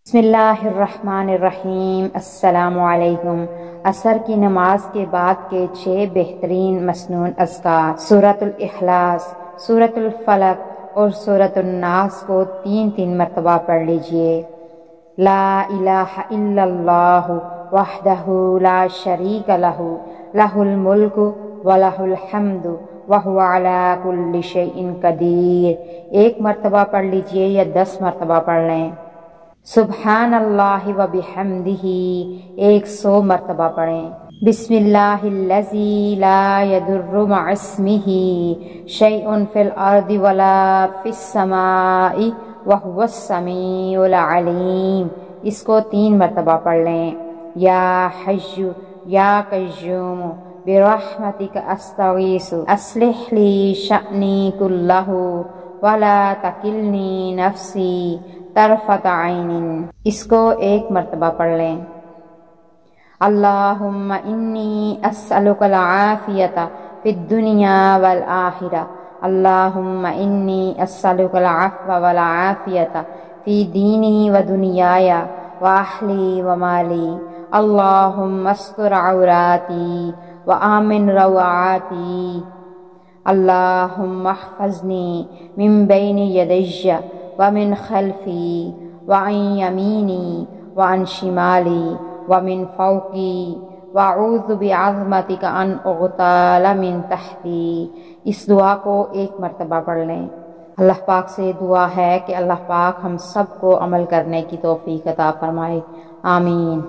بسم اللہ الرحمن الرحیم۔ السلام علیکم۔ عصر کی نماز کے بعد کے 6 بہترین مسنون اذکار: سورۃ الاخلاص، سورۃ الفلق اور سورۃ الناس کو 3 مرتبہ پڑھ لیجئے۔ لا الہ الا اللہ وحدہ لا شریک لہ، لہ الملک ولہ الحمد وہو علی کل شیء قدیر۔ 1 مرتبہ پڑھ لیجئے یا 10 مرتبہ پڑھ لیں۔ سبحان اللہ و بحمدہ 100 مرتبہ پڑھیں۔ بسم اللہ الذی لا یضر مع اسمہ شیء فی الارض ولا فی السماء وہو السمیع العلیم، اس کو 3 مرتبہ پڑھ لیں۔ یا حی یا قیوم برحمتک استغیث اصلح لی شأنی کلہ ولا تکلنی نفسی طرفۃ عین، اس کو 1 مرتبہ پڑھ لیں۔ اللہم انی اسألک العافیۃ فی الدنیا والآخرہ، اللہم انی اسألک العفو والعافیۃ فی دینی و دنیای واہلی و مالی، اللہم استر عوراتی و آمن روعاتی، اللہم احفظنی من بین یدی ومن خلفی وعن یمینی وعن شمالی ومن فوقی واعوذ بعظمتک ان اغتال من تحتی، اس دعا کو 1 مرتبہ پڑھ لیں۔ اللہ پاک سے دعا ہے کہ اللہ پاک ہم سب کو عمل کرنے کی توفیق عطا فرمائے، آمین۔